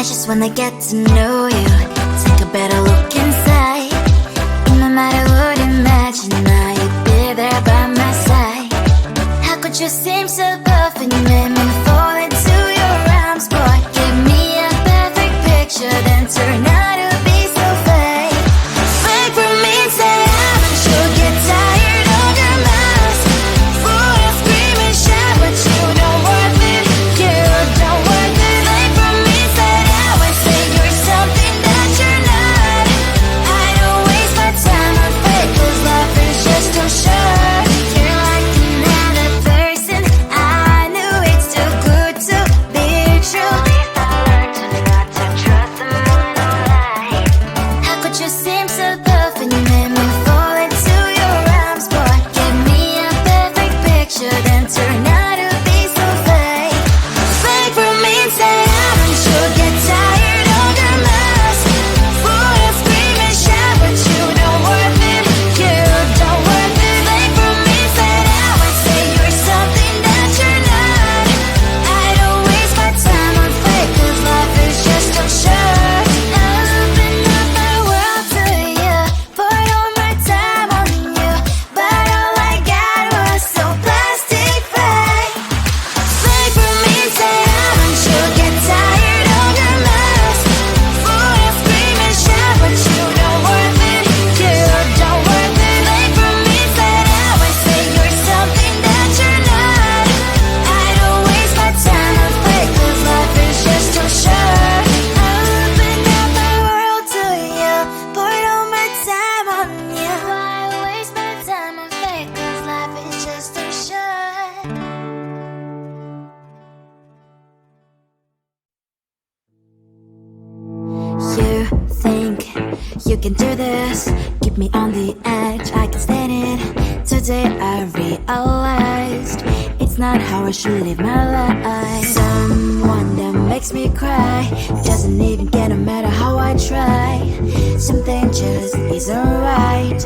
I just wanna get to know you, take a better look inside. No matter what, imagine I you'd be there by my side. How could you seem so perfect? You made me fall into your arms, boy. Give me a perfect picture, then turn out to be so fake. Fake for me, say I'm sure get tired of your mask. Full of scream and shout, but you don't worth it. You don't worth it. Fake for me, say I would say you're something that you're not. I don't waste my time on fake, 'cause life is just too short. You're like another person. I knew it's too good to be true. I learned to not to trust someone online. How could you seem so perfect? You made me fall into your arms, boy. Give me a perfect picture, then turn out to be so fake. Fake for me, say I'm sure get tired of your mask. Full of scream and shout, but you don't worth it. You don't worth it. Fake for me, say I would say you're something that you're not. I don't waste my time on fake, 'cause life is just too short. I open up my world to you, poured all my time on you, but all I got was so plastic fake. Fake for me, say I'm sure get tired of your mask. Full of scream and shout, but you don't worth it. You don't worth it. Fake for me, say I would say you're something that you're not. I don't waste my time on fake, 'cause life is just too short. I opened up my world to you, poured all my time on you. Why waste my time on fake, 'cause life is just too short. You think you can do this, keep me on the edge, I can stand it. Today I realized it's not how I should live my life. Someone that makes me cry doesn't even get no matter how I try. Something just isn't right.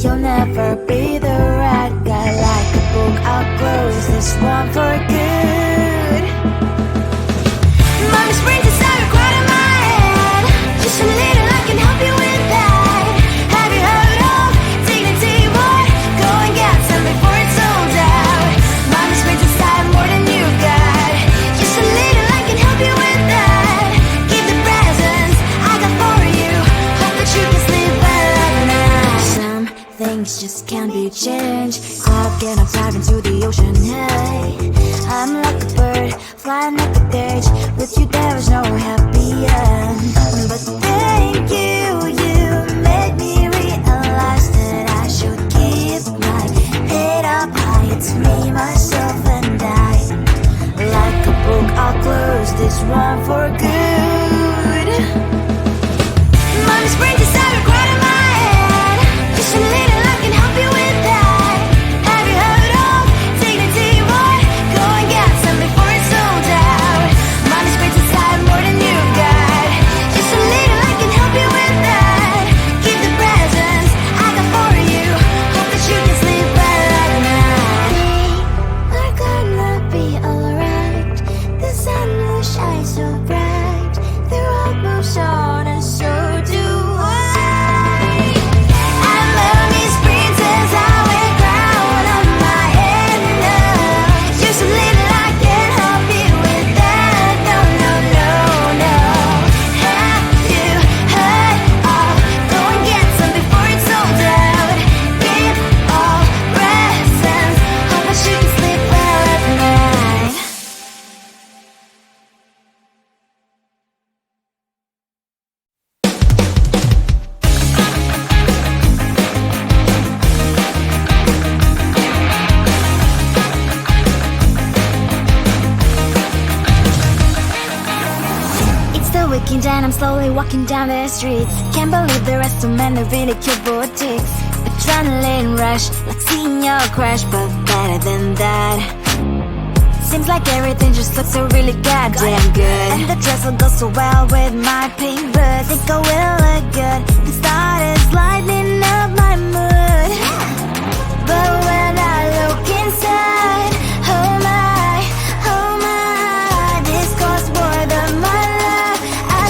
You'll never be the right guy. Like a book, I'll close this one for good. Mommy's brains inside are quite in my head. Just a little, I can help you with that. Have you heard of dignity, boy? Go and get some before it's sold out. Mommy's brains inside more than you got. Just a little, I can help you with that. Keep the presents I got for you. Hope that you can sleep well at night. Some things just can't be changed. I'll get up, dive into the ocean, hey. I'm like a bird, flying like a cage. With you there is no happy end. But thank you, you made me realize that I should keep my head up high. It's me, myself, and I. Like a book, I'll close this one for good. Mommy's brains inside are quite in my head. Just a little, I can help you with that. Have you heard of dignity, boy? Go and get some before it's sold out. Mommy's brains inside more than you got. Just a little, I can help you with that. Keep the presents I got for you. Hope that you can sleep well at night. We're gonna be alright. The sun will shine so bright. The road moves on and so do I. I love these princess, I wear crown on my head now. Just a little, I can help you with that. No, no, no, no. Have you heard of? Go and get some before it's sold out. Give all presents. Hope that you can sleep well at night. It's the weekend and I'm slowly walking down the streets. Can't believe there are so many really cute boutiques. Adrenaline rush, like seeing your crush, but better than that. Seems like everything just looks so really goddamn good. And the dress will go so well with my pink boots. Think I will look good. The start is lighting up my mood. But when I look inside, oh my, this costs more than my life. I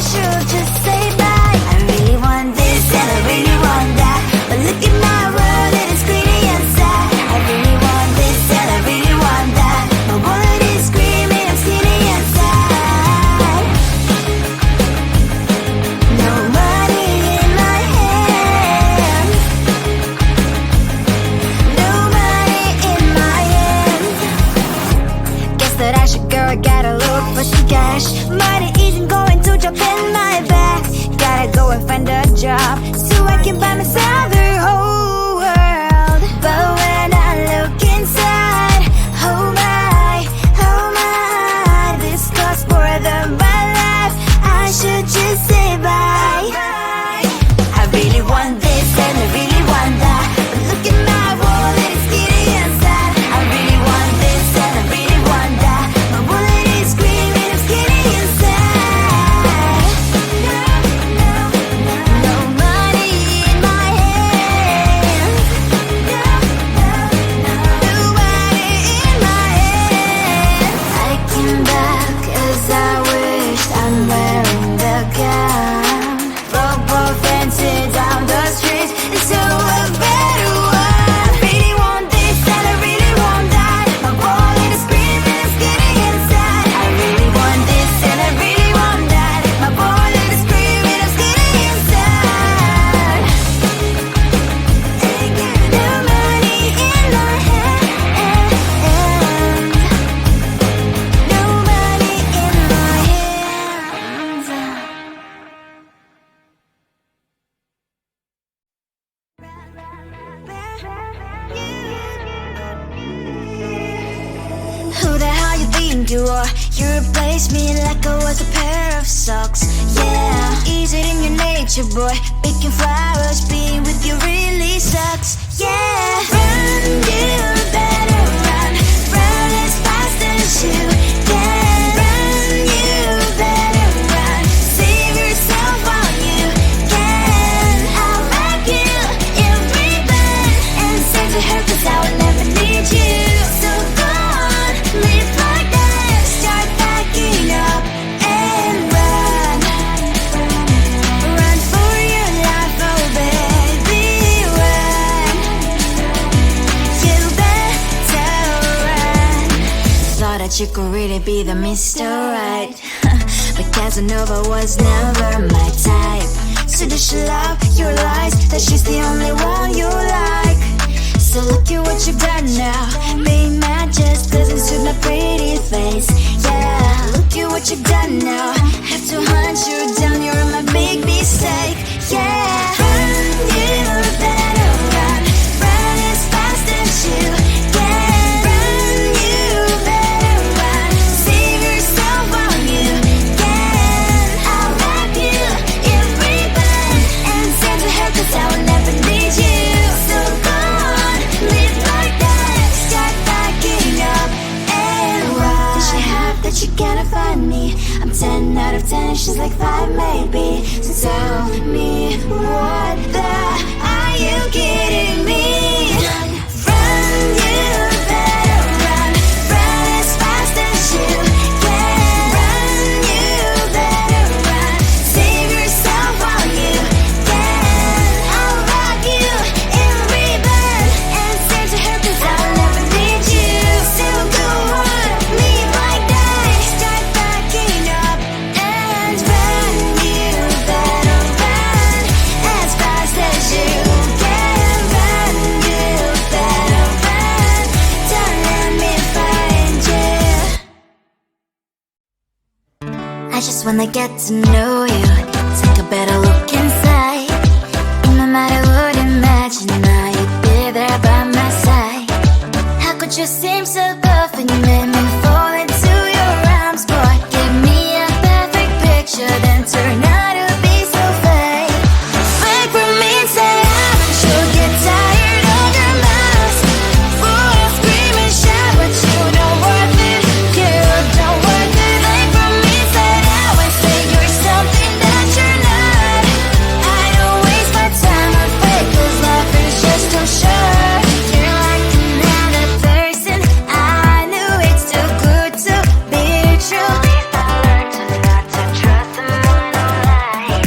Who the hell you think you are? You replaced me like I was a pair of socks. Yeah, is it in your nature, boy? Picking flowers, being with you really sucks. Yeah, run, you better run. Run as fast as you can. Run, you better run. Save yourself while you can. I'll wrap you in ribbon and send to her, 'cause I will never need you. So go on, live like that. Start packing up and run. Run for your life, oh baby, run. You better run. Thought that you could really be the Mr. Right, but Casanova was never my type. So does she love your lies, that she's the only one you like? So look at what you've done now. Being mad just doesn't suit my pretty face. Yeah, look at what you've done now. Have to hunt you down, you're my big mistake. Yeah, run, you better run. Run as fast as you can. Run, you better run. Save yourself while you can. I'll wrap you in ribbon and send to her, 'cause I will never need you. So go on, live like that. Start packing up and run. Does she have that she cannot find me? I'm 10 out of 10, she's like 5 maybe. So tell me, what the, are you kidding me? Run, you better run. Run as fast as you can. Run, you better run. Save yourself while you can. I'll wrap you in ribbon and send to her, 'cause I'll never need you. So go on, live like that. Start packing up and run. You better run as fast as you can. Run, you better run. Don't let me find you. I just wanna get to know you, take a better look inside. No matter what, imagine now you'd be there by my side. How could you seem so perfect? You made me fall into your arms, boy. Give me a perfect picture, then turn out to be so fake. Fake for me, say haven't you get tired of your mask? Full of scream and shout, but you don't worth it. You don't worth it. Fake for me, say I would say you're something that you're not. I don't waste my time on fake, 'cause life is just too short. You're like another person. I knew it's too good to be true. At least I learned to not to trust someone no lie.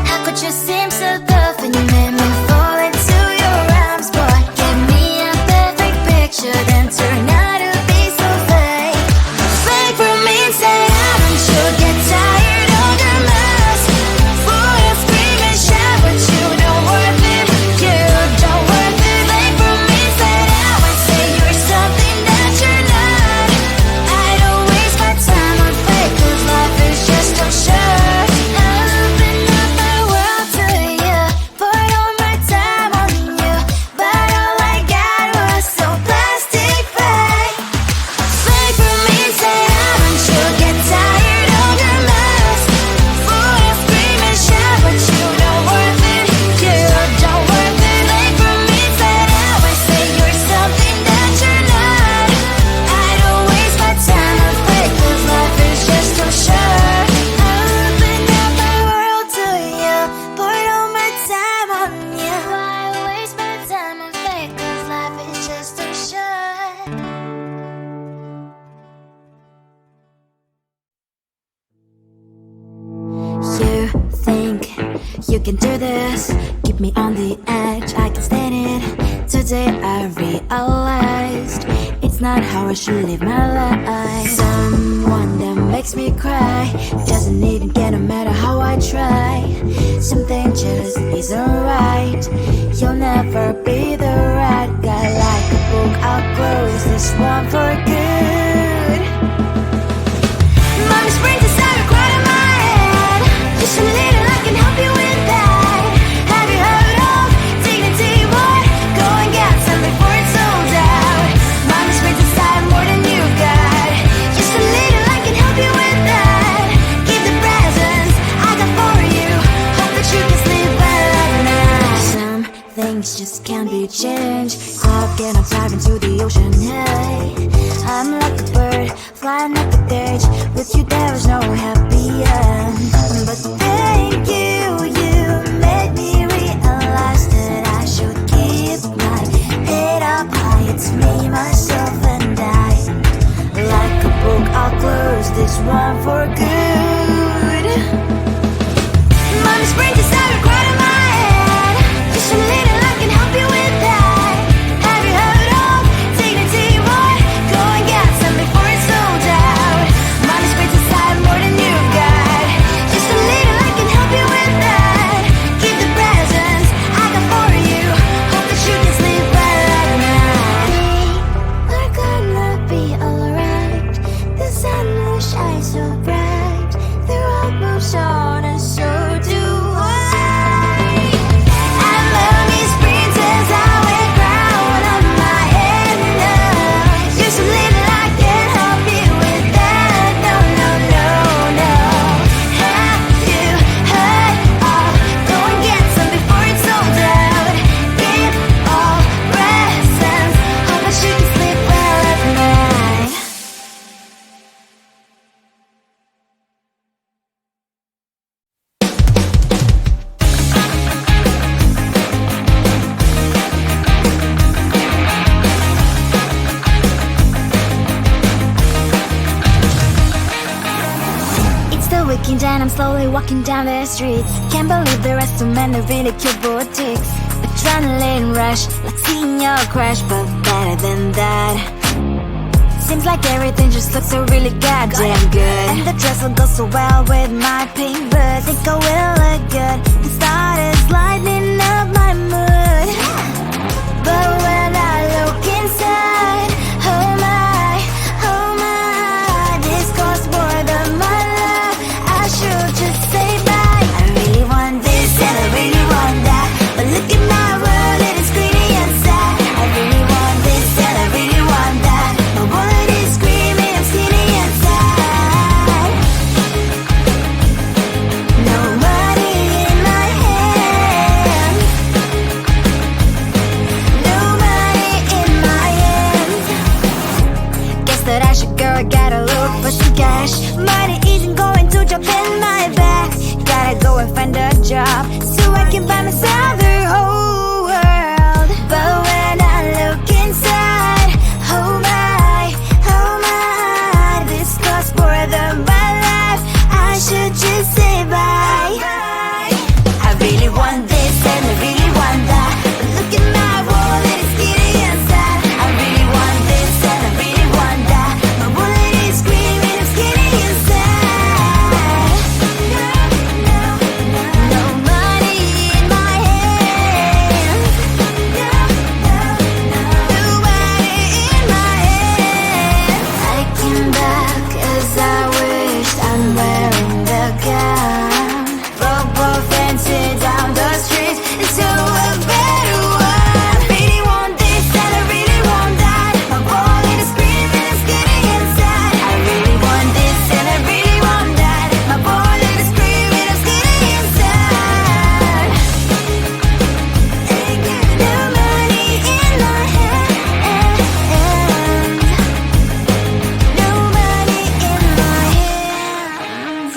How could you seem so perfect? You made me fall into your arms, boy. Give me a perfect picture, then turn out to be so fake. Fake for me, say haven't you get tired of your mask? Full of scream and shout, but you don't worth it. You don't worth it. Fake for me, say I would say you're something that you're not. I don't waste my time on fake, 'cause life is just too short. Open up my world to you, put all my time on you, but all I got was so plastic fake. Fake for me, say haven't you get tired of your mask? Full of scream and shout, but you don't worth it. You don't worth it. Fake for me, say I would say you're something that you're not. I don't waste my time on fake, 'cause life is just too short. Open up my world to you, put all my time on you. Why waste my time on fake, 'cause life is just too short. You think you can do this, keep me on the edge, I can stand it. Today I realized it's not how I should live my life. Someone that makes me cry doesn't even get, no matter how I try. Something just isn't right. You'll never be the right guy. Like a book, I'll close this one for good. Mommy's brains inside are crying in my head. Just a little, I can help you with that. Have you heard of dignity, boy? Go and get some before it's sold out. Mommy's brains inside more than you got. just can't be changed. Cloud and I'm diving to the ocean, hey. I'm like a bird, flying like a cage. With you there was no happy end. But thank you, you made me realize that I should keep my head up high. It's me, myself and I. Like a book, I'll close this one for good. Mommy sprint to start recording my head. Just a little I can help you with that. Have you heard of dignity, boy? Go and get some before it's sold out. Mommy sprint inside more than you've got. Just a little I can help you with that. Keep the presents I got for you. Hope that you can sleep well at night. We're gonna be alright. The sun will shine so bright. The road moves on and so do I. I love these princess, I wear crown on my head now. Just a little I can help you with that. No, no, no, no. Have you heard of? Go and get some before it's sold out. Give all presents. Hope that you can sleep well at night. It's the weekend and I'm slowly walking down the streets. Can't believe the rest of men are really cute boutiques. Adrenaline rush, like seeing your crush, but better than that. Seems like everything just looks so really goddamn good. And the dress will go so well with my pink boots. Think I will look good. The start is lighting up my mood. But when I look inside, oh my, this costs more than my love. I should just say bye. I really want this and I really want that. But look at my world, it is greedy and sad. I really want this and I really want that. My wallet is screaming, I'm skinny and sad. No money in my hand. No money in my hand. Guess that I should go, I gotta look for some cash. Money isn't going to drop in my bag. Gotta go and find a job so I can buy myself the whole world. But when I look inside, oh my, this costs more than my life. I should just say bye. I really want this and I really want that. But look at my wallet, it's skinny and sad. I really want this and I really want that. My wallet is screaming, I'm skinny and sad. No money in my hand. No money in my hand. I came back as I wished. I'm wearing the gown. Broke fancy down the streets into a better one. I really want this and I really want that. My wallet is screaming, it's getting inside. I really want this and I really want that. My wallet is screaming, it's getting inside. No money in my hand. No money in my hands.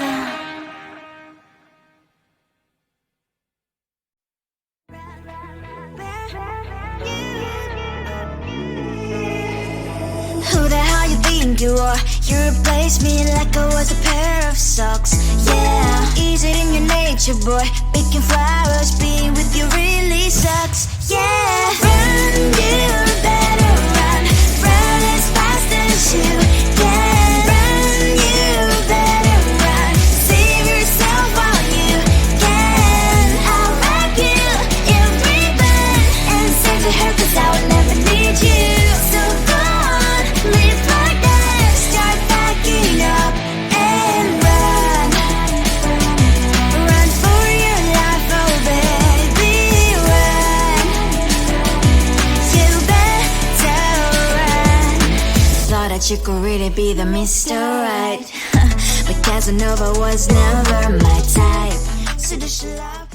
Who the hell you think you are? You replaced me like I was a pair of socks. Yeah, is it in your nature, boy? Picking flowers, being with you really sucks. Yeah, run, you better run. Run as fast as you can. Run, you better run. Save yourself while you can. I'll rock you in ribbon and send to her 'cause I will never need you. So go on, live like that. Start backing up and run. Run for your life, oh baby, run. You better run. Thought that you could really be the Mr. Right. But Casanova was never my type. So does she love?